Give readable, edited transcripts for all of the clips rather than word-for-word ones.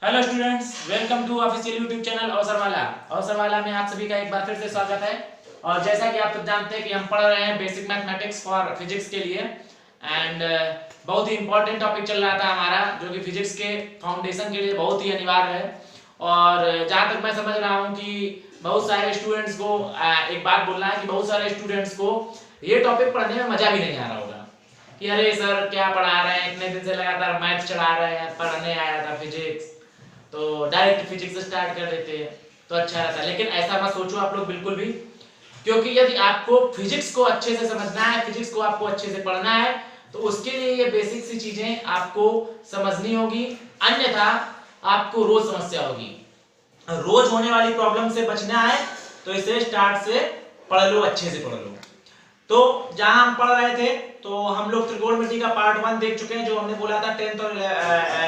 Hello students, welcome to official YouTube channel Avsarwala में आप सभी का एक बार फिर से स्वागत है। और जैसा कि आप सब जानते हैं कि हम पढ़ रहे हैं बेसिक मैथमेटिक्स फॉर फिजिक्स के लिए एंड बहुत ही इंपॉर्टेंट टॉपिक चल रहा था हमारा, जो कि फिजिक्स के फाउंडेशन के लिए बहुत ही अनिवार्य है। और जहाँ तक मैं समझ रहा हूँ कि बहुत सारे स्टूडेंट्स को एक बात बोलना है कि बहुत सारे स्टूडेंट्स को ये टॉपिक पढ़ने में मजा भी नहीं आ रहा होगा कि अरे सर क्या पढ़ा रहे हैं, इतने दिन से लगातार मैथ चढ़ा रहे हैं, पढ़ने आया था फिजिक्स तो डायरेक्ट फिजिक्स से स्टार्ट कर देते हैं तो अच्छा रहता है। लेकिन ऐसा मत सोचो आप लोग बिल्कुल भी, क्योंकि यदि आपको फिजिक्स को अच्छे से समझना है, फिजिक्स को आपको अच्छे से पढ़ना है, तो उसके लिए ये बेसिक सी चीजें आपको समझनी होगी, अन्यथा आपको रोज समस्या होगी। रोज होने वाली प्रॉब्लम से बचना है तो इसे स्टार्ट से पढ़ लो, अच्छे से पढ़ लो। तो जहां हम पढ़ रहे थे तो हम लोग त्रिकोणमिति का पार्ट 1 देख चुके हैं, जो हमने बोला था 10th और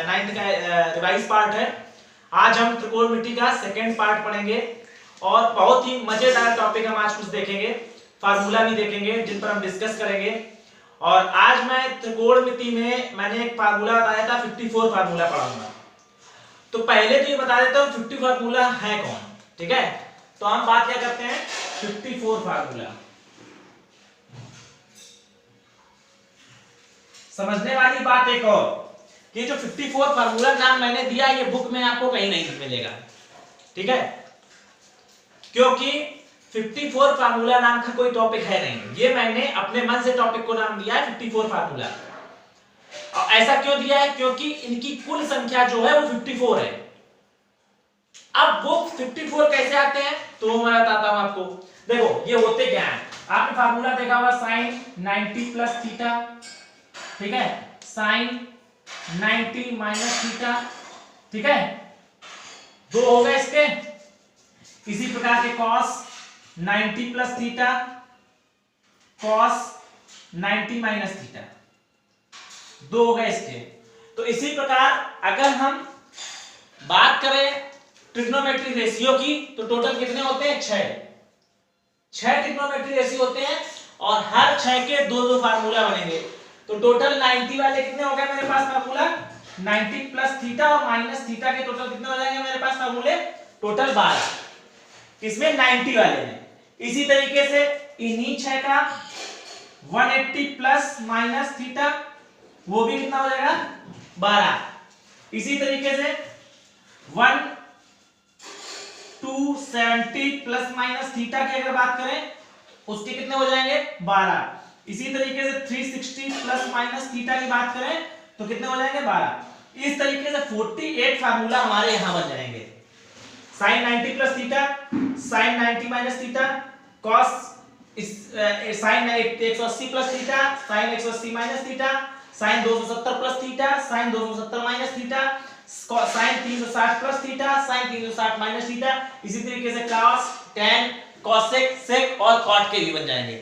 9th का रिवाइज पार्ट है। आज हम त्रिकोणमिति का सेकंड पार्ट पढ़ेंगे और बहुत ही मजेदार टॉपिक हम आज कुछ देखेंगे, फार्मूला भी देखेंगे जिन पर हम डिस्कस करेंगे। और आज मैं त्रिकोणमिति में मैंने एक फार्मूला बताया था, 54 फार्मूला पढ़ाऊंगा। तो पहले तो ये बता देता हूं 50 फार्मूला है कौन, ठीक है। तो हम बात क्या करते हैं 54 फार्मूला। समझने वाली बात एक और कि जो 54 फार्मूला नाम मैंने दिया ये बुक में आपको कहीं नहीं मिलेगा, ठीक है, क्योंकि 54 फार्मूला नाम का कोई टॉपिक है नहीं। ये मैंने अपने मन से टॉपिक को नाम दिया है 54 फार्मूला। और ऐसा क्यों दिया है? क्योंकि इनकी कुल संख्या जो है वो 54 है। अब वो 54 कैसे आते हैं तो मैं बताता हूं आपको। देखो ये होते क्या है, आपने फार्मूला देखा होगा साइन 90 प्लस थीटा, ठीक है, साइन 90 माइनस थीटा, ठीक है, दो हो गए इसके। इसी प्रकार के cos 90 plus theta, cos 90 minus theta, दो हो गए इसके। तो इसी प्रकार अगर हम बात करें ट्रिग्नोमेट्री रेशियो की तो टोटल कितने होते हैं? 6 ट्रिग्नोमेट्री रेशियो होते हैं और हर 6 के दो दो फार्मूला बनेंगे। तो टोटल 90 वाले कितने हो गए मेरे पास फार्मूला? 90 प्लस थीटा और माइनस थीटा के टोटल कितने हो जाएंगे मेरे पास फार्मूले? टोटल 12 इसमें 90 वाले में। इसी तरीके से इन्हीं 6 का 180 प्लस माइनस थीटा, वो भी कितना हो जाएगा? 12। इसी तरीके से 270 प्लस माइनस थीटा की अगर बात करें उसके कितने हो जाएंगे? 12। इसी तरीके से 360 प्लस माइनस थीटा की बात करें तो कितने हो जाएंगे? 12। इस तरीके से 48 फार्मूला हमारे यहां बन जाएंगे। Sine 90 plus theta, sine 90 minus theta, cos sine 180 plus theta, sine 180 minus theta, sine 270 plus theta, sine 270 minus theta, sine 360 plus theta, sine 360 minus theta. इसी तरीके से cos, tan, cosec, sec और cot के भी बन जाएंगे।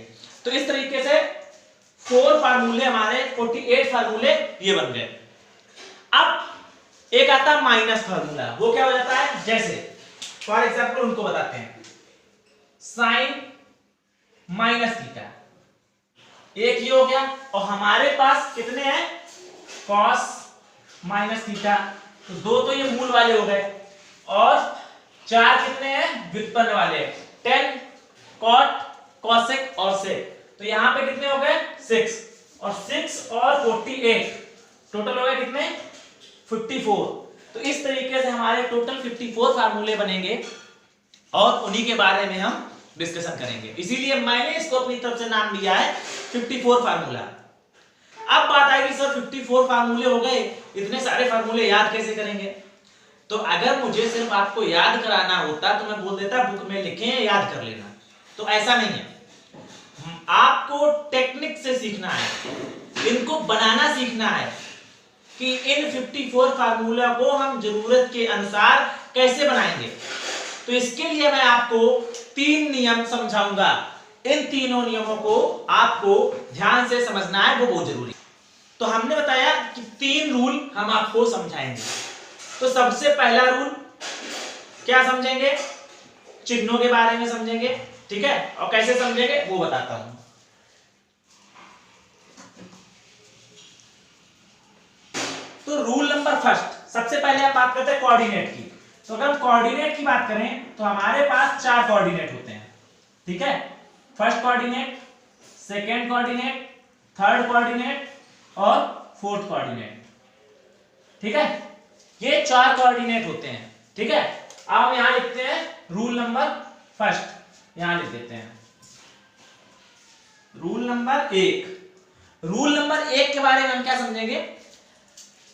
तो इस तरीके से 4 फार्मूले हमारे 48 फार्मूले ये बन गए। अब एक आता है माइनस फार्मूला, वो क्या हो जाता है? जैसे फॉर एग्जांपल उनको बताते हैं, साइन माइनस थीटा एक ही हो गया और हमारे पास कितने हैं? कॉस माइनस थीटा, तो दो तो ये मूल वाले हो गए और 4 कितने हैं? व्युत्पन्न वाले, 10 कॉट, कॉसेक और सेक। तो यहां पे कितने हो गए? 6 और 6 और 48 टोटल हो गए कितने? 54। तो इस तरीके से हमारे टोटल 54 फार्मूले बनेंगे और उन्हीं के बारे में हम डिस्कशन करेंगे। इसीलिए मैंने इसको अपनी तरफ से नाम दिया है 54 फार्मूला। अब बात आएगी सर 54 फार्मूले हो गए, इतने सारे फार्मूले याद कैसे करेंगे? तो अगर मुझे सिर्फ आपको याद कराना होता तो मैं बोल देता बुक में लिखें याद कर लेना, तो ऐसा नहीं है। आपको टेक्निक से सीखना है, इनको बनाना सीखना है कि इन 54 फार्मूला को हम जरूरत के अनुसार कैसे बनाएंगे। तो इसके लिए मैं आपको 3 नियम समझाऊंगा। इन तीनों नियमों को आपको ध्यान से समझना है, वो बहुत जरूरी। तो हमने बताया कि 3 रूल हम आपको समझाएंगे। तो सबसे पहला रूल क्या समझेंगे? चिन्हों के बारे में समझेंगे, ठीक है, और कैसे समझेंगे वो बताता हूं। तो रूल नंबर फर्स्ट, सबसे पहले हम बात करते हैं कोऑर्डिनेट की। तो अगर हम कोऑर्डिनेट की बात करें तो हमारे पास 4 कोऑर्डिनेट होते हैं, ठीक है। First coordinate, second coordinate, third coordinate और फोर्थ कोऑर्डिनेट, ठीक है। ये 4 कोऑर्डिनेट होते हैं, ठीक है। अब हम यहां लिखते हैं रूल नंबर फर्स्ट, यहां लिख देते हैं रूल नंबर 1। रूल नंबर 1 के बारे में हम क्या समझेंगे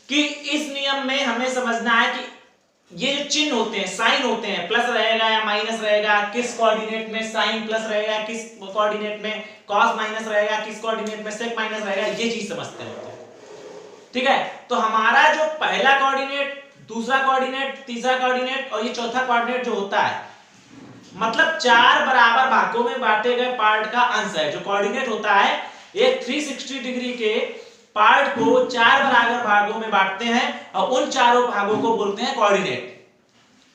कि इस नियम में हमें समझना है कि ये जो चिन्ह होते हैं, साइन होते हैं, प्लस रहेगा या माइनस रहेगा, किस कोऑर्डिनेट में साइन प्लस रहेगा, किस कोऑर्डिनेट में कॉस माइनस रहेगा, किस कोऑर्डिनेट में सेक माइनस रहेगा, ये चीज समझते हैं, ठीक है। तो हमारा जो पहला कोऑर्डिनेट, दूसरा कोऑर्डिनेट, तीसरा कोऑर्डिनेट और ये चौथा कोऑर्डिनेट जो होता है, मतलब 4 बराबर भागों में बांटे गए पार्ट का अंश है। जो कोऑर्डिनेट होता है एक 360 डिग्री के पार्ट को 4 बराबर भागों में बांटते हैं और उन चारों भागों को बोलते हैं कोऑर्डिनेट,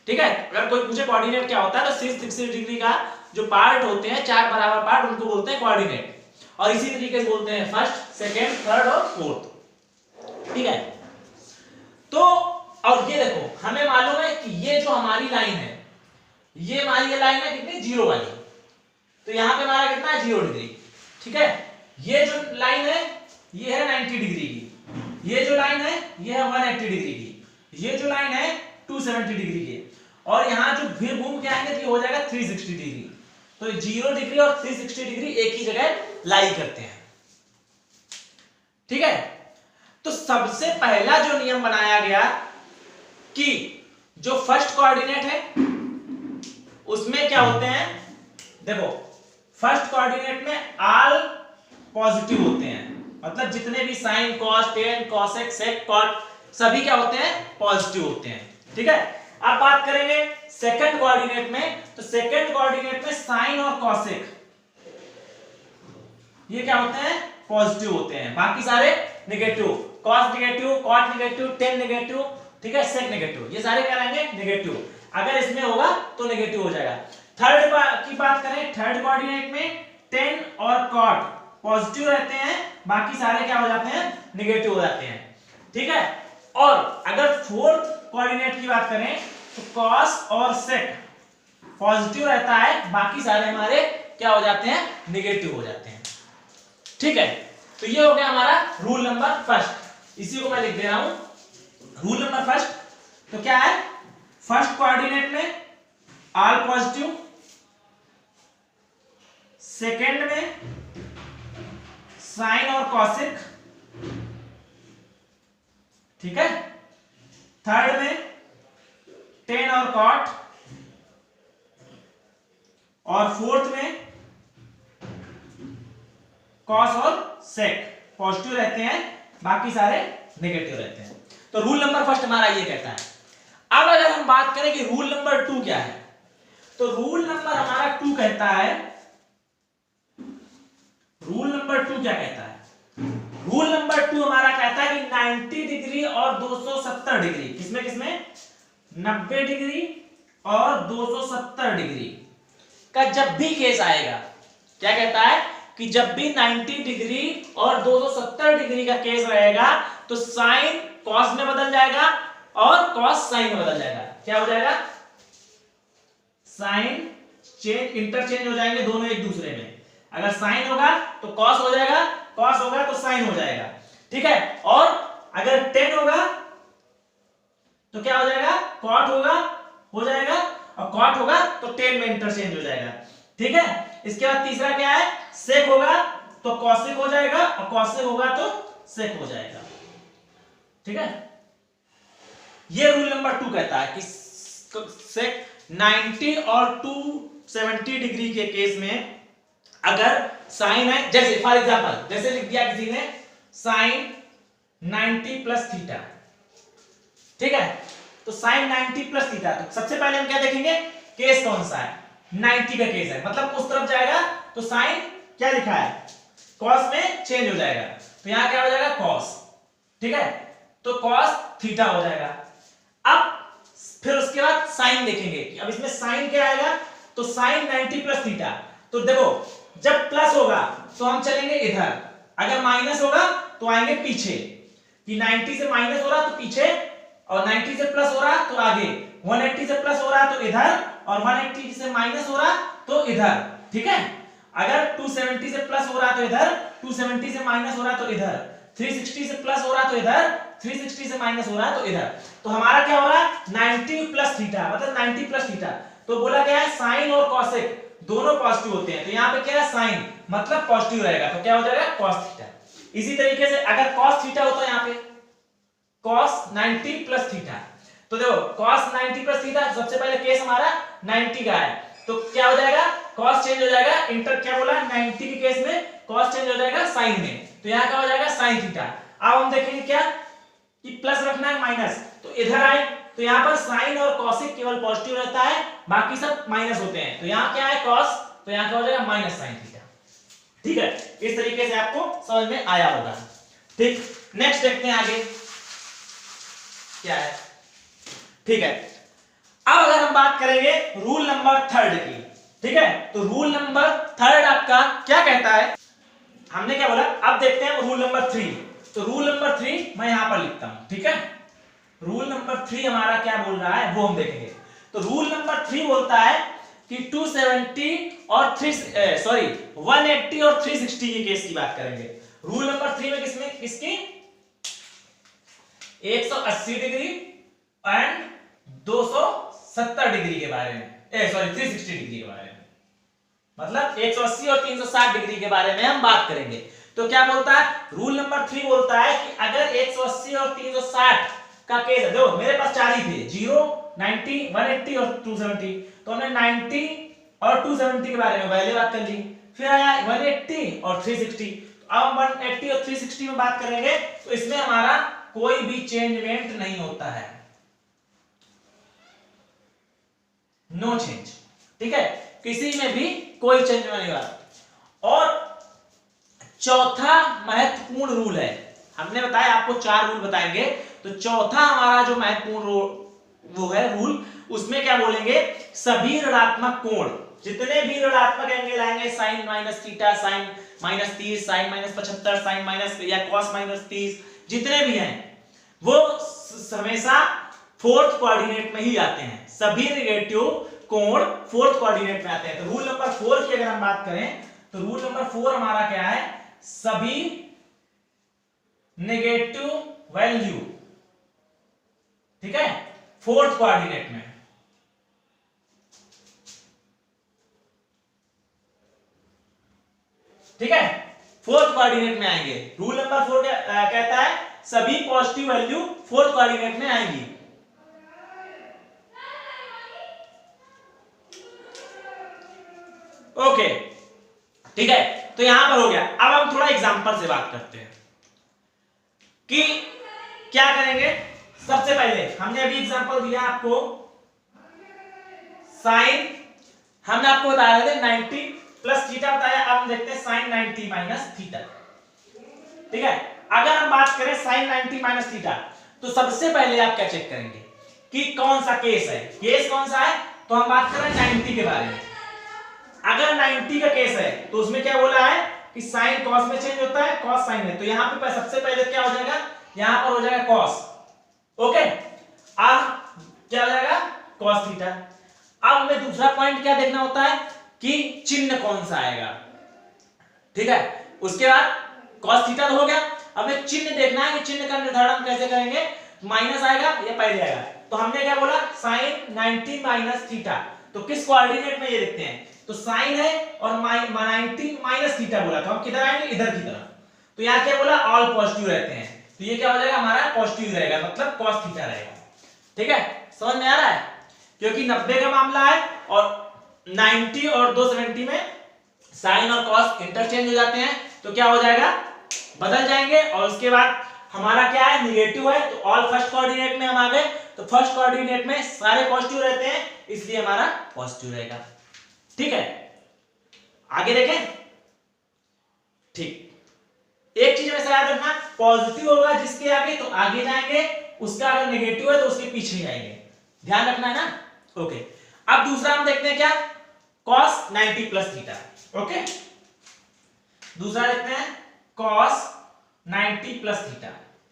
ठीक है। अगर कोई पूछे कोऑर्डिनेट क्या होता है तो 360 डिग्री का जो पार्ट होते हैं 4 बराबर पार्ट, उनको बोलते हैं कोऑर्डिनेट। और इसी तरीके से बोलते हैं फर्स्ट, सेकेंड, थर्ड और फोर्थ, ठीक है। तो और ये देखो हमें मालूम है कि ये जो हमारी लाइन है, ये हमारी लाइन है कितनी, 0 वाली। तो यहां पे हमारा कितना है, 0 डिग्री, ठीक है। ये जो लाइन है ये है 90 डिग्री की, ये जो लाइन है ये है 180 डिग्री की, ये जो लाइन है 270 डिग्री की, और यहां जो फिर घूम के आएंगे तो ये हो जाएगा 360 डिग्री। तो 0 डिग्री और 360 डिग्री एक ही जगह लाई करते हैं, ठीक है। तो सबसे पहला जो नियम बनाया गया कि जो फर्स्ट कोऑर्डिनेट है उसमें क्या होते हैं, देखो फर्स्ट कोऑर्डिनेट में ऑल पॉजिटिव होते हैं, मतलब जितने भी साइन, कॉस, टेन, कोसेक, सेक, कॉट सभी क्या होते हैं, पॉजिटिव होते हैं, ठीक है। अब बात करेंगे सेकंड कोऑर्डिनेट में, तो सेकंड कोऑर्डिनेट में साइन और कोसेक ये क्या होते हैं, पॉजिटिव होते हैं, बाकी सारे negative, cos negative, cot negative, tan negative, ठीक है, सेक नेगेटिव, ये सारे क्या रहेंगे, नेगेटिव। अगर इसमें होगा तो नेगेटिव हो जाएगा। थर्ड की बात करें, थर्ड कोऑर्डिनेट में टेन और कॉट पॉजिटिव रहते हैं, बाकी सारे क्या हो जाते हैं, नेगेटिव हो जाते हैं, ठीक है। और अगर फोर्थ कोऑर्डिनेट की बात करें तो कॉस और सेक पॉजिटिव रहता है, बाकी सारे हमारे क्या हो जाते हैं, नेगेटिव हो जाते हैं, ठीक है। तो ये हो गया हमारा रूल नंबर फर्स्ट, इसी को मैं लिख दे रहा हूं रूल नंबर फर्स्ट। तो क्या है, फर्स्ट कोऑर्डिनेट में ऑल पॉजिटिव, सेकंड में साइन और कॉसेक, ठीक है, थर्ड में टेन और कॉट, और फोर्थ में कॉस और सेक पॉजिटिव रहते हैं, बाकी सारे नेगेटिव रहते हैं। तो रूल नंबर फर्स्ट हमारा ये कहता है। अब अगर हम बात करें कि रूल नंबर 2 क्या है, तो रूल नंबर हमारा 2 कहता है, रूल नंबर 2 क्या कहता है, रूल नंबर 2 हमारा कहता है कि 90 डिग्री और 270 डिग्री, किसमें किसमें, 90 डिग्री और 270 डिग्री का जब भी केस आएगा, क्या कहता है कि जब भी 90 डिग्री और 270 डिग्री का केस रहेगा तो साइन कॉस में बदल जाएगा और कॉस साइन में बदल जाएगा। क्या हो जाएगा, साइन चेंज, इंटरचेंज हो जाएंगे दोनों एक दूसरे में। अगर साइन होगा तो कॉस हो जाएगा, कॉस होगा तो साइन हो जाएगा, ठीक है। और अगर टेन होगा तो क्या हो जाएगा, कॉट होगा, हो जाएगा, और कॉट होगा तो टेन में इंटरचेंज हो जाएगा, ठीक है। इसके बाद तीसरा क्या है, सेक होगा तो कॉसेक हो जाएगा, और कॉसेक होगा तो सेक हो जाएगा, ठीक है। ये रूल नंबर 2 कहता है कि सेक 90 और 270 डिग्री के केस में अगर साइन है, जैसे फॉर एग्जांपल जैसे लिख दिया किसी ने साइन 90 प्लस थीटा, ठीक है। तो साइन 90 प्लस थीटा, तो सबसे पहले हम क्या देखेंगे, केस कौन सा है, 90 का केस है, मतलब उस तरफ जाएगा तो साइन क्या लिखा है, कॉस में चेंज हो जाएगा, तो यहां क्या हो जाएगा, कॉस, ठीक है। तो कॉस थीटा हो जाएगा। अब फिर उसके बाद साइन देखेंगे कि अब इसमें साइन क्या आएगा, तो साइन 90 प्लस थीटा। तो देखो जब प्लस होगा तो हम चलेंगे इधर, अगर माइनस होगा तो आएंगे पीछे, कि 90 से माइनस हो रहा तो पीछे और 90 से प्लस हो रहा तो आगे, 180 से प्लस हो रहा तो इधर, और 180 से माइनस हो रहा तो इधर। ठीक है, अगर 270 से प्लस हो रहा तो इधर, 270 से माइनस हो रहा तो इधर, 360 से प्लस हो रहा तो इधर, 360 से माइनस हो रहा तो इधर। तो हमारा क्या हो रहा है 90 प्लस थीटा, मतलब 90 प्लस थीटा। तो बोला क्या है साइन और कॉसेक दोनों पॉजिटिव होते हैं, तो यहाँ पे क्या है साइन मतलब पॉजिटिव रहेगा, तो क्या हो जाएगा कॉस थीटा। इसी तरीके से अगर कॉस थीटा होता है यहाँ पे cos 90 प्लस थीटा, तो देखो cos 90 प्लस थीटा, सबसे पहले केस हमारा 90 का है, तो क्या हो जाएगा cos चेंज हो जाएगा, इंटर क्या बोला 90 के केस में cos चेंज हो जाएगा sin में, तो यहाँ क्या हो जाएगा sin थीटा। अब हम देखेंगे क्या कि प्लस रखना है माइनस, तो इधर आए तो यहाँ पर sin और cosec केवल पॉजिटिव रहता है, बाकी सब माइनस होते हैं, तो यहाँ क्या है cos, तो यहाँ क्या हो जाएगा माइनस sin थीटा। ठीक है, इस तरीके से आपको समझ में आया होगा। ठीक, नेक्स्ट देखते हैं आगे क्या है। ठीक है, अब अगर हम बात करेंगे रूल नंबर थर्ड की, ठीक है, तो रूल नंबर थर्ड आपका क्या कहता है, हमने क्या बोला, अब देखते हैं रूल नंबर 3। तो रूल नंबर 3 मैं यहां पर लिखता हूं, ठीक है, रूल नंबर 3 हमारा क्या बोल रहा है वो हम देखेंगे। तो रूल नंबर 3 बोलता है कि 270 और 180 और 360 के केस की बात करेंगे। रूल नंबर 3 में किसकी 180 डिग्री एंड 270 डिग्री के बारे में, 360 डिग्री के बारे में, मतलब 180 और 360 डिग्री के बारे में हम बात करेंगे। तो क्या बोलता है रूल नंबर 3 बोलता है कि अगर 180 और 360 का केस है, देखो मेरे पास चार ही थे 0, 90, 180 और 270, तो हमने 90 और 270 के बारे में पहले बात कर ली, फिर आया 180 और 360। अब हम 180 और 360 में बात करेंगे, तो इसमें हमारा कोई भी चेंजमेंट नहीं होता है, नो चेंज। ठीक है, किसी में भी कोई चेंज नहीं होगा। और चौथा महत्वपूर्ण रूल है, हमने बताया आपको 4 रूल बताएंगे, तो चौथा हमारा जो महत्वपूर्ण वो है रूल, उसमें क्या बोलेंगे सभी ऋणात्मक कोण, जितने भी ऋणात्मक एंगल आएंगे, sine minus theta, sine minus 30, sine minus 75, sine minus या कॉस माइनस 30, जितने भी हैं वो हमेशा फोर्थ कोऑर्डिनेट में ही आते हैं, सभी नेगेटिव कोण फोर्थ कोऑर्डिनेट में आते हैं। तो रूल नंबर 4 की अगर हम बात करें, तो रूल नंबर 4 हमारा क्या है, सभी नेगेटिव वैल्यू, ठीक है, फोर्थ कोऑर्डिनेट में, ठीक है, फोर्थ कोऑर्डिनेट में आएंगे। रूल नंबर 4 कहता है सभी पॉजिटिव वैल्यू फोर्थ कोऑर्डिनेट में आएंगी। ओके, ठीक है, तो यहां पर हो गया। अब हम थोड़ा एग्जांपल से बात करते हैं कि क्या करेंगे। सबसे पहले हमने अभी एग्जांपल दिया आपको, साइन हमने आपको बताया था 90 प्लस थीटा बताया, अब हम देखते हैं साइन 90 माइनस थीटा। ठीक है, अगर हम बात करें साइन 90 माइनस थीटा, तो सबसे पहले आप क्या चेक करेंगे कि कौन सा केस है, केस कौन सा है, तो हम बात कर रहे हैं 90 के बारे में। अगर 90 का केस है तो उसमें क्या बोला है कि साइन कॉस में चेंज होता है, कॉस साइन में, तो यहां पे सबसे पहले क्या हो जाएगा, यहां पर हो जाएगा कॉस। ओके, अब क्या हो जाएगा कॉस थीटा। अब हमें दूसरा पॉइंट क्या देखना होता है कि चिन्ह कौन सा आएगा। ठीक है, उसके बाद कॉस थीटा तो हो गया, हमें चिन्ह देखना है कि चिन्ह का निर्धारण कैसे करेंगे, माइनस आएगा या पहले आएगा। तो हमने क्या बोला साइन 90 माइनस थीटा, तो किस कोऑर्डिनेट में ये देखते हैं, तो साइन है और 90 माइनस थीटा बोला, तो हम किधर आएंगे इधर की तरफ, तो यहाँ क्या बोला ऑल पॉजिटिव रहते हैं, तो ये क्या हो जाएगा हमारा पॉजिटिव रहेगा, मतलब कॉस थीटा रहेगा। ठीक है, समझ में आ रहा है, क्योंकि 90 का मामला है और 90 और 270 में साइन और कॉस इंटरचेंज हो जाते हैं, तो क्या हो जाएगा बदल जाएंगे, और उसके बाद हमारा क्या है नेगेटिव है, तो ऑल फर्स्ट कोऑर्डिनेट में हम आ गए, तो फर्स्ट कोऑर्डिनेट में सारे पॉजिटिव रहते हैं, इसलिए हमारा पॉजिटिव रहेगा। ठीक है, आगे देखें। ठीक, एक चीज हमेशा याद रखना, पॉजिटिव होगा जिसके आगे तो आगे जाएंगे, उसका अगर नेगेटिव है तो उसके पीछे जाएंगे, ध्यान रखना है ना। ओके, अब दूसरा हम देखते हैं क्या, cos 90 प्लस थीटा। ओके, दूसरा देखते हैं cos 90 प्लस थीटा।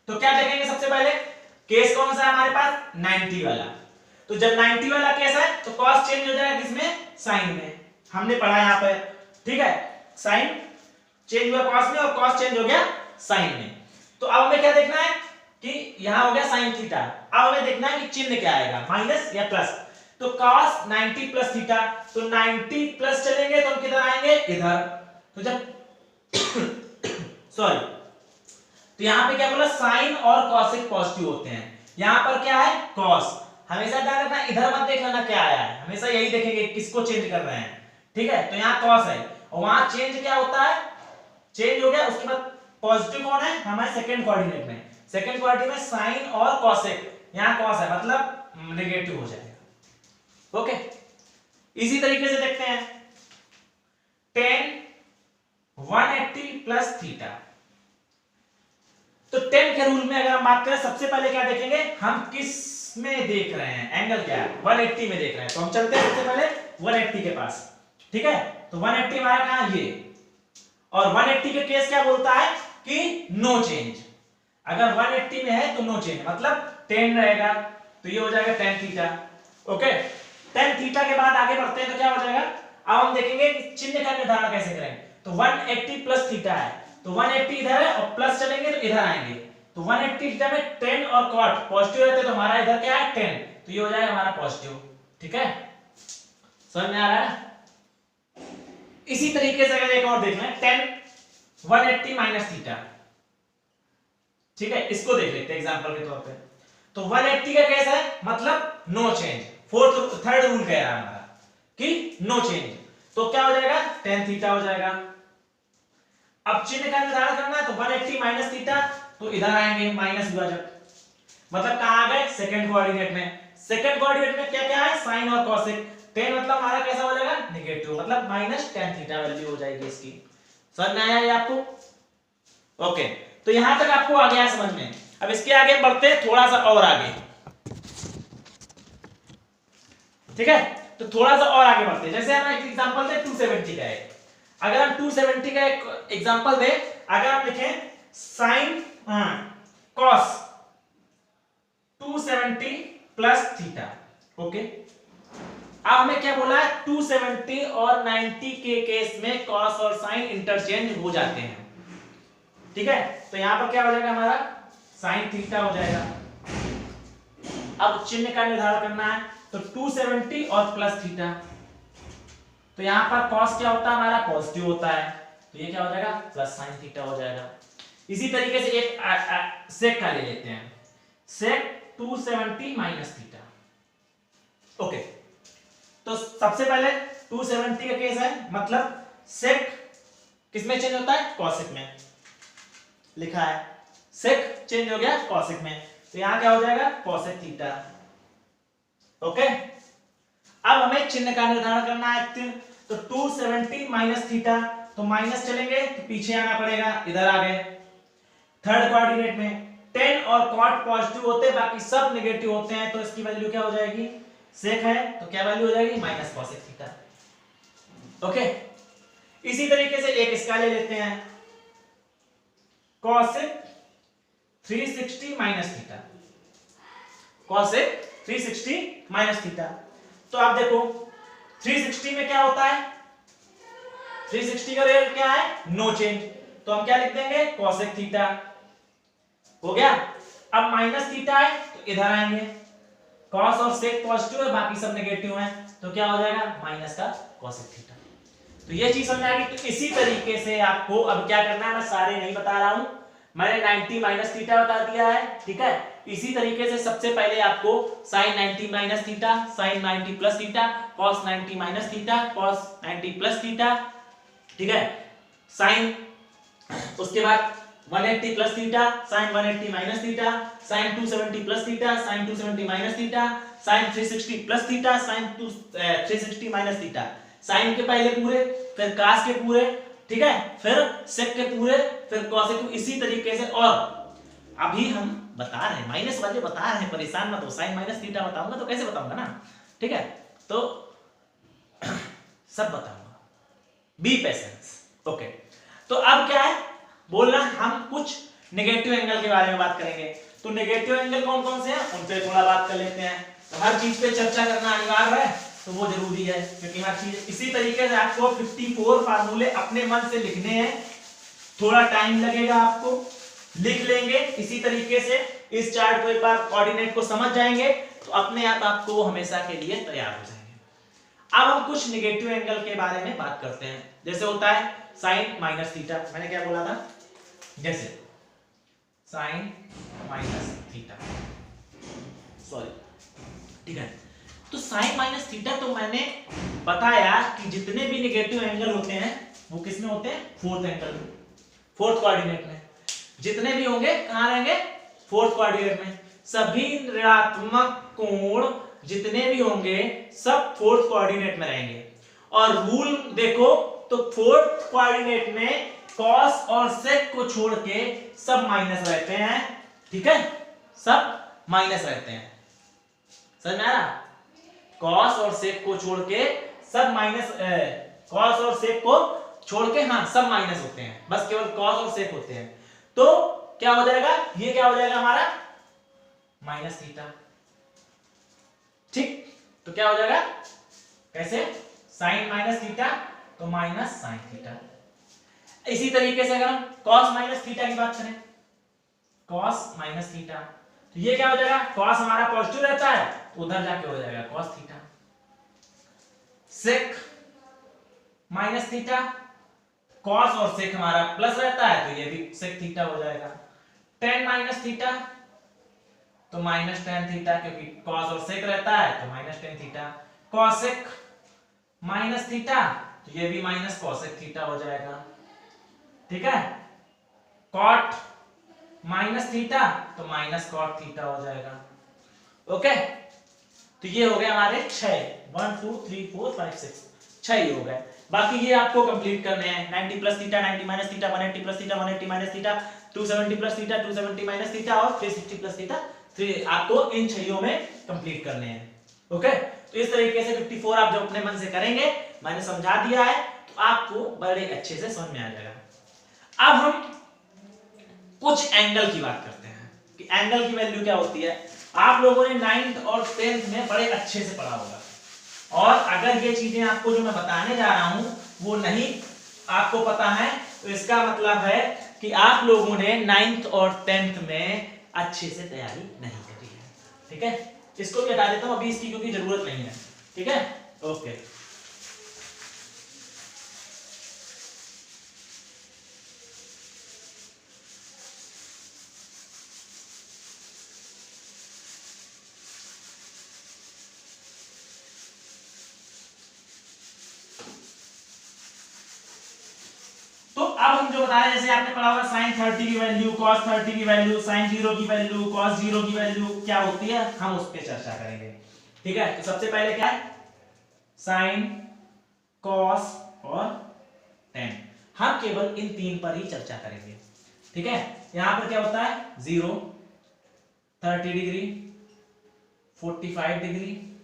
तो क्या देखेंगे सबसे पहले, केस कौन सा है हमारे पास? 90 वाला। तो जब 90 वाला केस है तो कॉस चेंज हो जाएगा किसमें? साइन में। हमने पढ़ा यहां पर, ठीक है, साइन चेंज हुआ कॉस में और कॉस चेंज हो गया साइन में। तो अब हमें क्या देखना है कि यहां हो गया साइन थीटा, अब हमें देखना है कि चिन्ह क्या आएगा, माइनस या प्लस। तो cos 90 प्लस थीटा, तो 90 प्लस चलेंगे तो हम किधर आएंगे? इधर। तो जब सॉरी, तो यहां पे क्या बोला? साइन और कॉसिक पॉजिटिव होते हैं। यहां पर क्या है? कॉस। हमेशा ध्यान रखना, इधर मत देख लेना क्या आया है, हमेशा यही देखेंगे किसको चेंज कर रहे हैं, ठीक है। तो यहाँ कॉस है और वहां चेंज क्या होता है? चेंज हो गया, उसके बाद पॉजिटिव कौन है? हमारे सेकंड कोऑर्डिनेट में, सेकंड कोऑर्डिनेट में साइन और कॉसेक, यहाँ कॉस है मतलब नेगेटिव हो जाएगा। ओके, इसी तरीके से देखते हैं tan 180 प्लस थीटा। तो tan के रूल में अगर हम बात करें, सबसे पहले क्या देखेंगे हम? किस में देख रहे हैं? एंगल क्या है? 180 में देख रहे हैं। तो हम चलते हैं सबसे पहले 180 के पास, ठीक है। तो 180 हमारा कहां? ये। और 180 के केस क्या बोलता है कि नो चेंज। अगर 180 में है तो नो चेंज, मतलब tan रहेगा, तो ये हो जाएगा tan theta. Okay, tan theta के बाद आगे बढ़ते हैं तो क्या हो जाएगा? अब हम देखेंगे कि चिन्ह का निर्धारण कैसे करें। तो 180 प्लस थीटा है, तो 180 इधर है और प्लस चलेंगे तो इधर आएंगे। तो 180 थीटा में tan और cot पॉजिटिव रहते तो हमारा इधर क्या है? tan, तो ये हो जाएगा हमारा पॉजिटिव, ठीक है। समझ में आ रहा है? इसी तरीके से अगर एक और देख लें, tan 180 माइनस थीटा, ठीक है, इसको देख लेते हैं एग्जांपल के तौर पे। तो 180 का केस है मतलब नो चेंज, थर्ड रूल कह रहा है हमारा कि नो चेंज, तो क्या हो जाएगा? tan थीटा हो जाएगा। अब चिन्ह का निर्धारण करना है, तो 180 माइनस थीटा, तो इधर आएंगे माइनस विभाजक, मतलब कहां आ गए? सेकंड कोऑर्डिनेट में। सेकंड कोऑर्डिनेट में क्या क्या है? साइन और कॉसेक। tan मतलब हमारा कैसा हो जाएगा? नेगेटिव, मतलब माइनस tan थीटा वैल्यू हो जाएगी इसकी। समझ में आया ये आपको? ओके, तो यहां तक आपको आ गया समझ में। अब इसके आगे बढ़ते हैं थोड़ा सा और आगे, ठीक है। तो थोड़ा सा और आगे बढ़ते हैं, जैसे हम एक एग्जांपल दे 270 का है। अगर हम 270 का एक एग्जांपल दे, अगर हम लिखें sine cos 270 plus theta, okay. अब हमें क्या बोला है? 270 और 90 के केस में कॉस और साइन इंटरचेंज हो जाते हैं, ठीक है। तो यहां पर क्या हो जाएगा हमारा? साइन थीटा हो जाएगा। अब चिन्ह का निर्धारण करना है, तो 270 और प्लस थीटा, तो यहां पर कॉस क्या होता है हमारा? पॉजिटिव होता है, तो ये क्या हो जाएगा? प्लस साइन थीटा हो जाएगा। इसी तरीके से एक सेक का ले लेते हैं, सेक 270 माइनस थीटा, ओके। तो सबसे पहले 270 का केस है, मतलब सेक किसमें चेंज होता है? कॉसेक में लिखा है, सेक चेंज हो गया कॉसेक में, तो यहां क्या हो जाएगा? Cosec theta, okay. अब हमें चिन्ह का निर्धारण करना है, तो 270 माइनस थीटा, तो माइनस चलेंगे तो पीछे आना पड़ेगा, इधर आ गए। थर्ड कोऑर्डिनेट में tan और cot पॉजिटिव होते हैं, बाकी सब नेगेटिव होते हैं, तो इसकी वैल्यू क्या हो जाएगी? सेक है तो क्या वैल्यू हो जाएगी? Minus cosec theta, okay. इसी तरीके से एक इसका ले लेते हैं, cosec 360 minus theta, cosec 360 minus theta. तो आप देखो 360 में क्या होता है? 360 का रेट क्या है? नो चेंज, तो हम क्या लिख देंगे? कॉसेक थीटा हो गया। अब माइनस थीटा है तो इधर आएंगे, कॉस और सेक पॉजिटिव है, बाकी सब नेगेटिव है, तो क्या हो जाएगा? माइनस का कॉसेक थीटा। तो ये चीज समझ आ गई। तो इसी तरीके से आपको अब क्या करना है, मैं सारे नहीं बता रहा हूं, मैंने 90 माइनस थीटा बता दिया है, ठीक है। इसी तरीके से सबसे पहले आपको sin 90 minus theta, sin 90 plus theta, cos 90 minus theta, cos 90 plus theta, ठीक है। sin, उसके बाद 180 plus theta, sin 180 minus theta, sin 270 plus theta, sin 270 minus theta, sin 360 plus theta, sin 360 minus theta. sin के पहले पूरे, फिर cos के पूरे, ठीक है, फिर sec के पूरे, फिर cos के, इसी तरीके से। और अभी हम बता रहे हैं माइनस वाले बता रहे हैं, परेशान मत हो, साइन माइनस थीटा बताऊंगा तो कैसे बताऊंगा ना, ठीक है। तो सब बताऊंगा, बी पेशेंस, ओके। तो अब क्या है बोलना, हम कुछ नेगेटिव एंगल के बारे में बात करेंगे। तो नेगेटिव एंगल कौन कौन से हैं उन पे थोड़ा बात कर लेते हैं। तो हर चीज पे चर्चा करना अनिवार्य है, तो वो जरूरी है, क्योंकि हर चीज इसी तरीके से आपको 54 फार्मूले अपने मन से लिखने हैं। थोड़ा टाइम लगेगा, आपको लिख लेंगे इसी तरीके से, इस चार्ट को एक बार कोऑर्डिनेट को समझ जाएंगे तो अपने आप आपको वो हमेशा के लिए तैयार हो जाएंगे। अब हम कुछ नेगेटिव एंगल के बारे में बात करते हैं। जैसे होता है साइन माइनस थीटा, मैंने क्या बोला था, जैसे साइन माइनस थीटा, सॉरी, ठीक है। तो साइन माइनस थीटा तो मैंने बताया कि जितने भी नेगेटिव एंगल होते हैं वो किस में होते हैं, फोर्थ एंगल में, फोर्थ कोऑर्डिनेट में। जितने भी होंगे कहां रहेंगे, फोर्थ कोऑर्डिनेट में। सभी ऋणात्मक कोण जितने भी होंगे सब फोर्थ कोऑर्डिनेट में रहेंगे। और रूल देखो तो फोर्थ कोऑर्डिनेट में कॉस और सेक को छोड़ के सब माइनस रहते हैं, ठीक है, सब माइनस रहते हैं, समझ में आ रहा, कॉस और सेक को छोड़ के सब माइनस, कॉस और सेक को छोड़ के हाँ सब माइनस होते हैं, बस केवल कॉस और सेक होते हैं। तो क्या हो जाएगा, ये क्या हो जाएगा हमारा माइनस थीटा, ठीक। तो क्या हो जाएगा, कैसे, साइन माइनस थीटा तो माइनस साइन थीटा। इसी तरीके से अगर हम कॉस माइनस थीटा की बात करें, कॉस माइनस थीटा, तो ये क्या हो जाएगा, कॉस हमारा पॉजिटिव रहता है तो उधर जाके हो जाएगा cos theta. Sec minus theta, cos और सेक हमारा प्लस रहता है तो ये भी सेक थीटा हो जाएगा। टेन माइनस थीटा तो माइनस टेन थीटा, क्योंकि कॉस और सेक रहता है तो minus tan theta. Cosec minus theta तो ये भी माइनस कॉसेक थीटा हो जाएगा, ठीक है। कॉट माइनस थीटा तो माइनस कॉट थीटा हो जाएगा, ओके। तो ये हो गए हमारे 6, 1 2 3 4 5 6, 6 ही हो गए। बाकी ये आपको कंप्लीट करने हैं, 90 plus theta, 90 minus theta, 180 plus theta, 180 minus theta, 270 plus theta, 270 minus theta और 360 प्लस थीटा, 3 आपको इन 6 में कंप्लीट करने हैं, ओके। तो इस तरीके से 54 आप जब अपने मन से करेंगे, मैंने समझा दिया है, तो आपको बड़े अच्छे से समझ में आ जाएगा। अब हम कुछ एंगल की बात करते हैं कि एंगल की वैल्यू क्या होती है। आप लोगों ने 9th और 10th में बड़े अच्छे से पढ़ा होगा, और अगर ये चीजें आपको जो मैं बताने जा रहा हूं वो नहीं आपको पता है तो इसका मतलब है कि आप लोगों ने 9th और 10th में अच्छे से तैयारी नहीं करी है, ठीक है। इसको भी हटा देता हूं अभी, इसकी क्योंकि जरूरत नहीं है, ठीक है, ओके। अब हम जो बताया, जैसे आपने पढ़ा होगा sin 30 की वैल्यू, cos 30 की वैल्यू, sin 0 की वैल्यू, cos 0 की वैल्यू क्या होती है, हम उस पर चर्चा करेंगे, ठीक है। तो सबसे पहले क्या है, sin, cos और tan, हम केवल इन 3 पर ही चर्चा करेंगे, ठीक है। यहां पर क्या होता है, 0, 30 डिग्री, 45 डिग्री,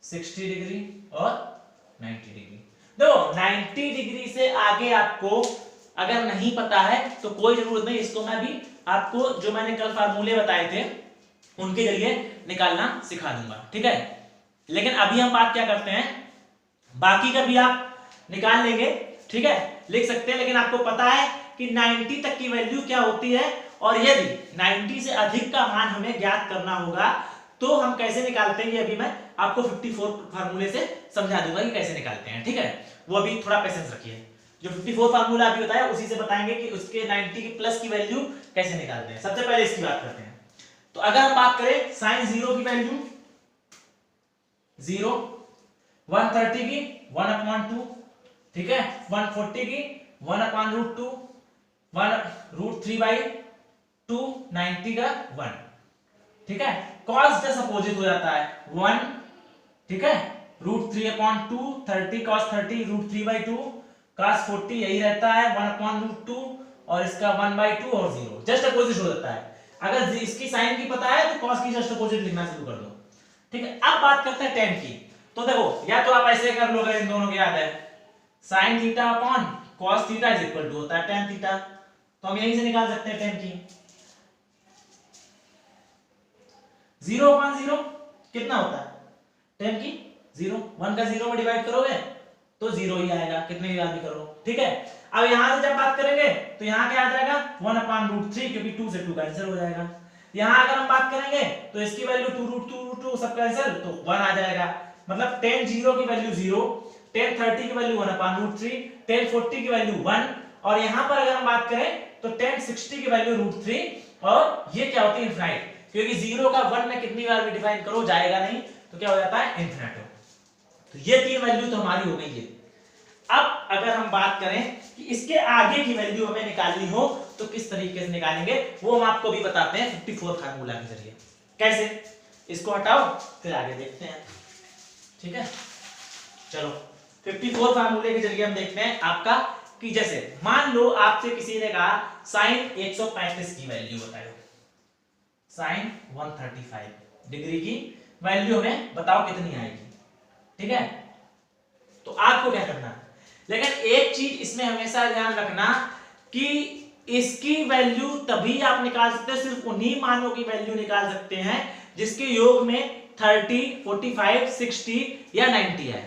60 डिग्री और 90 डिग्री। देखो 90 डिग्री से आगे आपको अगर नहीं पता है तो कोई जरूरत नहीं, इसको मैं भी आपको जो मैंने कल फार्मूले बताए थे उनके जरिए निकालना सिखा दूंगा, ठीक है। लेकिन अभी हम बात क्या करते हैं, बाकी का भी आप निकाल लेंगे, ठीक है, लिख सकते हैं, लेकिन आपको पता है कि 90 तक की वैल्यू क्या होती है, और यदि 90 से अधिक का मान हमें ज्ञात करना होगा तो हम कैसे निकालते हैं, ये अभी मैं आपको 54 फार्मूले से समझा दूंगा कि कैसे निकालते हैं, ठीक है। वो अभी थोड़ा पेशेंस रखिए, जो 54 फार्मूला अभी बताया उसी से बताएंगे कि उसके 90 की प्लस की वैल्यू कैसे निकालते हैं। सबसे पहले इसकी बात करते हैं। तो अगर हम बात करें sin 0 की वैल्यू 0, 130 की 1/2, ठीक है, 140 की 1/√2, 1√3/2, 90 का 1, ठीक है। cos जस्ट अपोजिट हो जाता है 1, ठीक है, √3/2, 30 cos 30 √3/2, cos 40 यही रहता है 1/√2 और इसका 1/2 और 0 जस्ट अपोजिट हो जाता है। अगर इसकी साइन की पता है तो cos की जस्ट अपोजिट लिखना शुरू कर दो, ठीक है। अब बात करते हैं tan की। तो देखो या तो आप ऐसे कर लो, अगर इन दोनों की याद है, sin theta upon cos theta is equal to होता है tan थीटा, तो हम यहीं से निकाल सकते हैं tan की। 0/0 कितना होता है 10 की 0, 1 का 0 में डिवाइड करोगे तो 0 ही आएगा, कितने की बात भी करो, ठीक है। अब यहां से जब बात करेंगे तो यहां क्या आ जाएगा 1/√3, क्योंकि 2 से 2 कैंसिल हो जाएगा। यहां अगर हम बात करेंगे तो इसकी वैल्यू 2√2 सब कैंसिल, तो 1 आ जाएगा। मतलब 10 0 की वैल्यू 0, 10 30 की वैल्यू 1/√3, 10 40 की वैल्यू 1, और यहां पर अगर हम बात करें तो 10 60 की वैल्यू √3, और ये क्या होती है इनफाइनाइट, क्योंकि 0 का 1 में कितनी बार भी डिफाइन करो जाएगा नहीं, तो क्या हो जाता है इनफिनिट। तो ये तीन वैल्यू तो हमारी हो गई है। अब अगर हम बात करें कि इसके आगे की वैल्यू हमें निकालनी हो तो किस तरीके से निकालेंगे, वो हम आपको भी बताते हैं 54 फार्मूला के जरिए। कैसे, इसको हटाओ फिर आगे देखते हैं, ठीक है। चलो 54 फार्मूले के जरिए हम देखते हैं आपका कि जैसे मान लो आपसे किसी ने कहा sin 135 की वैल्यू बताओ, sin 135 डिग्री की वैल्यू हमें बताओ कितनी आएगी, ठीक है। तो आपको क्या करना है, लेकिन एक चीज इसमें हमेशा ध्यान रखना कि इसकी वैल्यू तभी आप निकाल सकते हैं, सिर्फ उन्हीं मानों की वैल्यू निकाल सकते हैं जिसके योग में 30, 45, 60 या 90 है।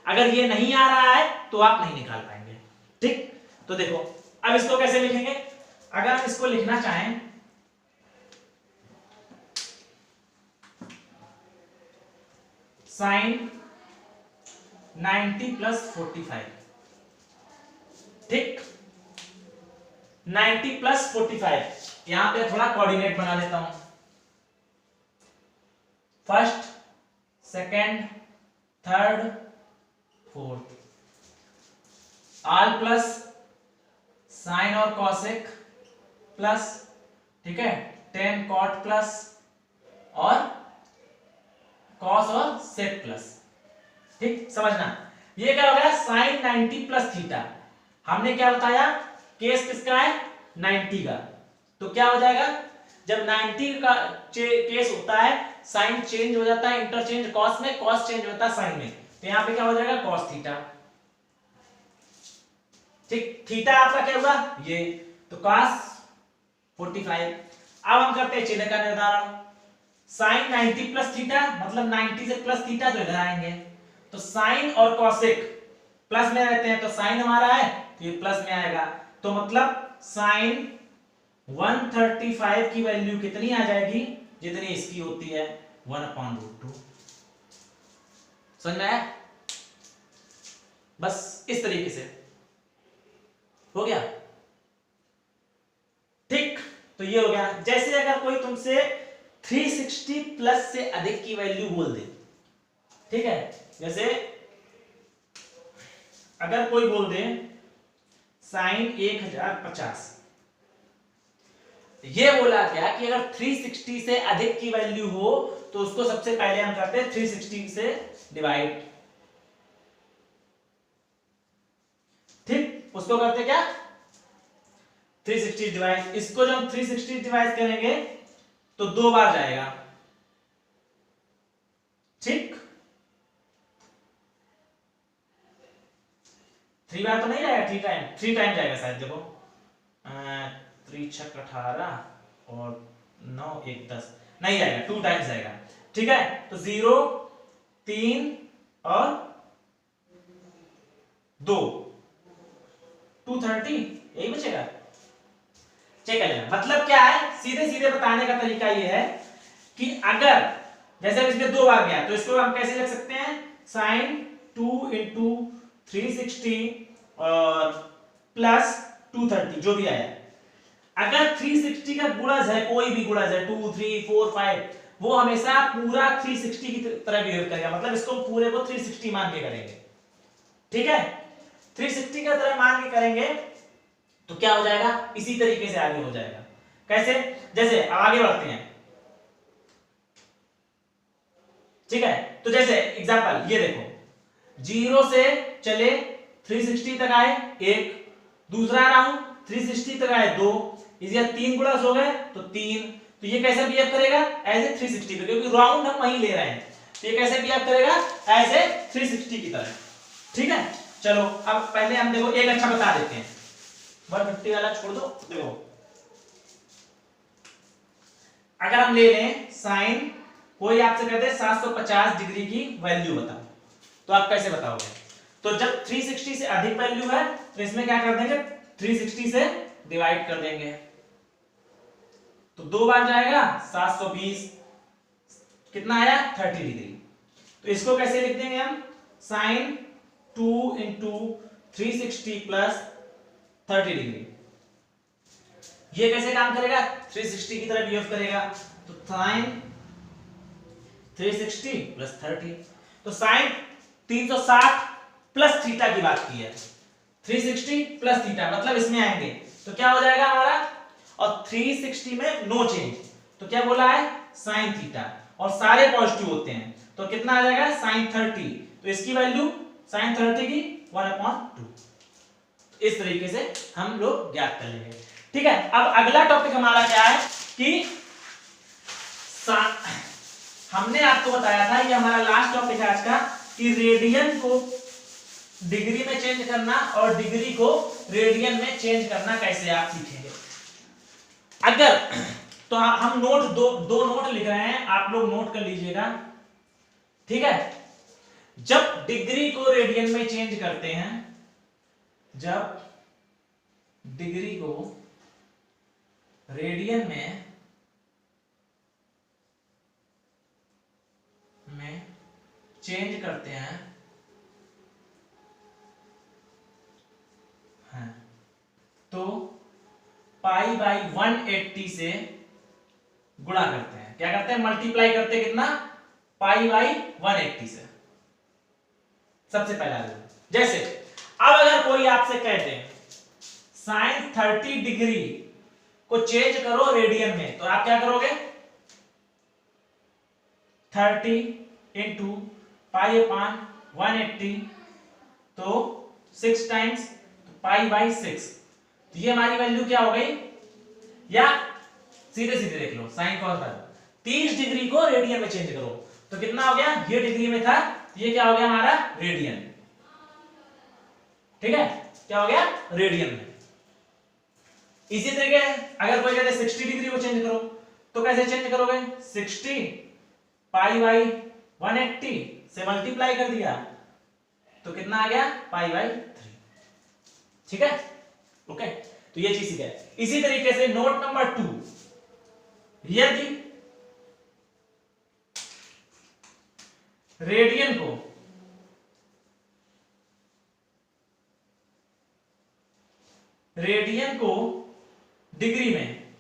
अगर ये नहीं आ रहा है तो आप नहीं निकाल पाएंगे, ठीक। तो देखो अब इसको कैसे लिखेंगे, अगर हम इसको लिखना चाहें sin 90 + 45, ठीक, 90 + 45, यहां पे थोड़ा कोऑर्डिनेट बना लेता हूं, first, second, third, fourth, all plus sign और कॉसेक प्लस, ठीक है, tan cot प्लस और कॉस और सेक प्लस, ठीक। समझना ये क्या हो गया sin 90 + थीटा, हमने क्या बताया केस किसका है 90 का, तो क्या हो जाएगा जब 90 का केस होता है साइन चेंज हो जाता है, इंटरचेंज कॉस में, कॉस चेंज होता है साइन में, तो यहां पे क्या हो जाएगा cos थीटा, ठीक। थीटा आपका क्या हुआ ये, तो cos 45। अब हम करते हैं चिन्ह का निर्धारण, sin 90 + थीटा मतलब 90 से प्लस थीटा तो इधर आएंगे, तो साइन और कॉसेक प्लस में रहते हैं, तो साइन हमारा है तो ये प्लस में आएगा, तो मतलब साइन 135 की वैल्यू कितनी आ जाएगी, जितनी इसकी होती है 1/√2। समझ में आया, बस इस तरीके से हो गया, ठीक। तो ये हो गया। जैसे अगर कोई तुमसे 360 प्लस से अधिक की वैल्यू बोल दे, ठीक है, जैसे अगर कोई बोल दे साइन 1050, ये बोला क्या कि अगर 360 से अधिक की वैल्यू हो तो उसको सबसे पहले हम करते हैं 360 से डिवाइड, ठीक, उसको करते क्या 360 डिवाइड, इसको जब हम 360 डिवाइड करेंगे तो 2 बार जाएगा, ठीक, 3 बार तो नहीं जाएगा, 3 टाइम जाएगा शायद, देखो 3 6 18 और 9 1 10, नहीं जाएगा, 2 टाइम्स जाएगा, ठीक है। तो 0 3 और 2 230 यही बचेगा, चेक कर लेना। मतलब क्या है, सीधे सीधे बताने का तरीका ये है कि अगर जैसे इसमें 2 बार गया तो इसको हम कैसे लिख सकते हैं, साइन 2 × 360 और प्लस 230 जो भी आया, अगर 360 का गुणज है, कोई भी गुणज है 2 3 4 5, वो हमेशा पूरा 360 की तरह बिहेव करेगा, मतलब इसको पूरे को 360 मान के करेंगे, ठीक है। 360 का तरह मान के करेंगे तो क्या हो जाएगा, इसी तरीके से आगे हो जाएगा। कैसे, जैसे अब आगे बढ़ते हैं, ठीक है। तो जैसे एग्जांपल ये देखो, 0 से चले 360 तक आए 1, दूसरा राउंड 360 तक आए 2, इसे 3 गुणा हो गए तो 3, तो ये कैसे बिहेव करेगा एज ए 360 पे, क्योंकि राउंड हम वहीं ले रहे हैं, तो ये कैसे बिहेव करेगा एज ए 360 की तरह, ठीक है। चलो अब पहले हम देखो एक अच्छा बता देते हैं, 150 वाला छोड़ दो, देखो अगर हम ले लें साइन, कोई आपसे कहते हैं 750 डिग्री की वैल्यू बताओ, तो आप कैसे बताओगे? तो जब 360 से अधिक वैल्यू है तो इसमें क्या कर देंगे, 360 से डिवाइड कर देंगे, तो 2 बार जाएगा 720, कितना आया 30 डिग्री। तो इसको कैसे लिख देंगे हम, साइन 2 इंटू 360 प्लस 30 डिग्री। ये कैसे काम करेगा, 360 की तरह बिहेव करेगा, तो साइन 360 प्लस 30, तो साइन 360 प्लस थीटा की बात की है, 360 प्लस थीटा मतलब इसमें आएंगे तो क्या हो जाएगा हमारा, और 360 में नो चेंज, तो क्या बोला है साइन थीटा, और सारे पॉजिटिव होते हैं तो कितना आ जाएगा साइन 30, तो इसकी वैल्यू साइन 30 की 1/2। इस तरीके से हम लोग ज्ञात कर लेंगे। ठीक है, अब अगला टॉपिक हमारा क्या है कि हमने आपको बताया था, ये हमारा लास्ट टॉपिक है आज का, कि रेडियन को डिग्री में चेंज करना और डिग्री को रेडियन में चेंज करना कैसे आप सीखेंगे। अगर तो हम नोट दो नोट लिख रहे हैं, आप लोग नोट कर लीजिएगा। ठीक है, जब डिग्री को रेडियन में चेंज करते हैं, जब डिग्री को रेडियन में चेंज करते हैं, तो पाई बाई 180 से गुणा करते हैं, क्या करते हैं मल्टीप्लाई करते हैं, कितना पाई बाई 180 से। सबसे पहला रूल, जैसे अब अगर कोई आपसे कहते हैं साइन 30 डिग्री को चेंज करो रेडियन में, तो आप क्या करोगे, 30 इंटू पाई अपान 180, तो 6 टाइम्स पाई बाई 6, तो ये हमारी वैल्यू क्या हो गई, या सीधे सीधे देख लो साइन कॉस फाई, 30 डिग्री को रेडियन में चेंज करो तो कितना हो गया, ये डिग्री में था, ये क्या हो गया हमारा रेडियन। ठीक है, क्या हो गया रेडियन में। इसी तरीके अगर कोई कहते 60 डिग्री को चेंज करो, तो कैसे चेंज करोगे, 60 पाई बाई 180 से मल्टीप्लाई कर दिया तो कितना आ गया पाई बाई 3। ठीक है, ओके, तो ये चीज है। इसी तरीके से नोट नंबर 2, यदि रेडियन को डिग्री में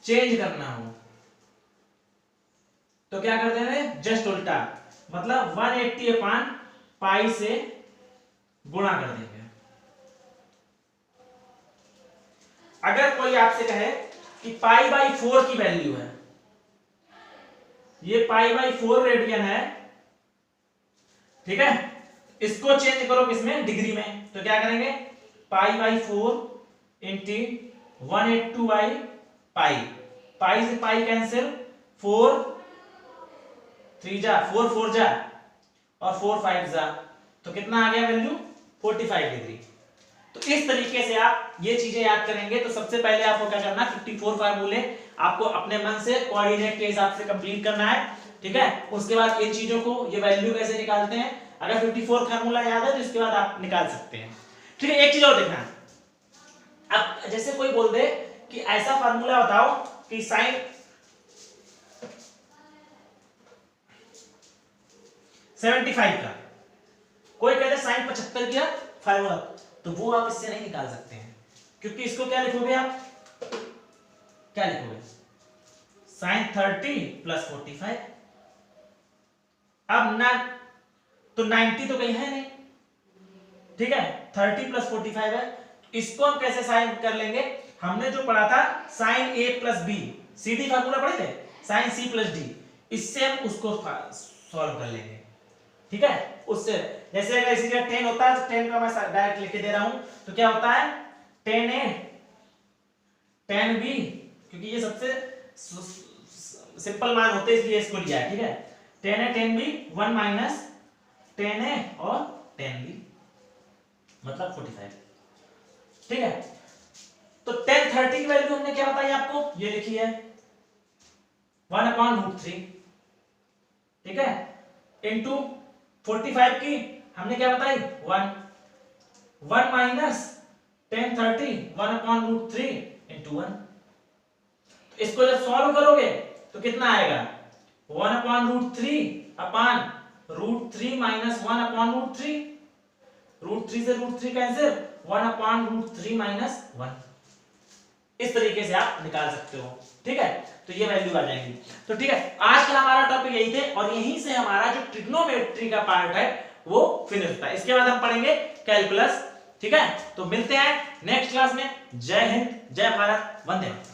चेंज करना हो तो क्या कर देंगे, जस्ट उल्टा, मतलब 180 अपान पाई से गुणा कर देंगे। अगर कोई आपसे कहे कि पाई बाई 4 की वैल्यू है, ये पाई बाई 4 रेडियन है, ठीक है, इसको चेंज करो किसमें, डिग्री में, तो क्या करेंगे pi by 4 into 182 by pi, pi से पाई कैंसिल, 4 3 जा 4 4 जा और 4 5 जा, तो कितना आ गया वैल्यू 45 डिग्री। तो इस तरीके से आप ये चीजें याद करेंगे। तो सबसे पहले आपको क्या करना, 54 फार्मूले आपको अपने मन से कोऑर्डिनेट के हिसाब से कंप्लीट करना है। ठीक है, उसके बाद इन चीजों को, ये वैल्यू कैसे निकालते हैं, अगर 54 फार्मूला याद है तो इसके बाद आप निकाल सकते हैं। ठीक है, एक चीज और देखना, अब जैसे कोई बोल दे कि ऐसा फार्मूला बताओ कि साइन 75 का, कोई कहते साइन 75 किया फार्मूला, तो वो आप इससे नहीं निकाल सकते हैं, क्योंकि इसको क्या लिखोगे आप, क्या लिखोगे साइन 30 प्लस 45। अब ना तो 90 तो कहीं है नहीं, ठीक है, 30 प्लस 45 है, इसको हम कैसे साइन कर लेंगे, हमने जो पढ़ा था sine a plus b, c d formula पढ़े थे, साइन सी प्लस डी, इससे हम उसको सॉल्व कर लेंगे। ठीक है, उससे जैसे अगर इसी जगह 10 होता है तो 10 का मैं डायरेक्ट लिख के दे रहा हूं, तो क्या होता है 10a 10b, क्योंकि ये सबसे सिंपल मान होते हैं इसलिए इसको लिया है। ठीक है, 10a 10b 1 माइनस 10a और 10b मतलब 45। ठीक है, तो tan 30 की वैल्यू हमने क्या बताई आपको, ये लिखी है 1/√3, ठीक है, इंटू 45 की हमने क्या बताई 1 माइनस tan 30 1/√3 इंटू 1। इसको जब सॉल्व करोगे तो कितना आएगा 1/√3 अपान √3 माइनस 1/√3, √3 से √3 कैंसिल, 1/√3 माइनस 1। इस तरीके से आप निकाल सकते हो, ठीक है। तो ये वैल्यू आ जाएगी। तो ठीक है, आज का हमारा टॉपिक यही थे और यहीं से हमारा जो ट्रिग्नोमेट्री का पार्ट है वो फिनिश होता है। इसके बाद हम पढ़ेंगे कैलकुलस, ठीक है। तो मिलते हैं नेक्स्ट क्लास में। जय हिंद, जय भारत, वंदे मातरम।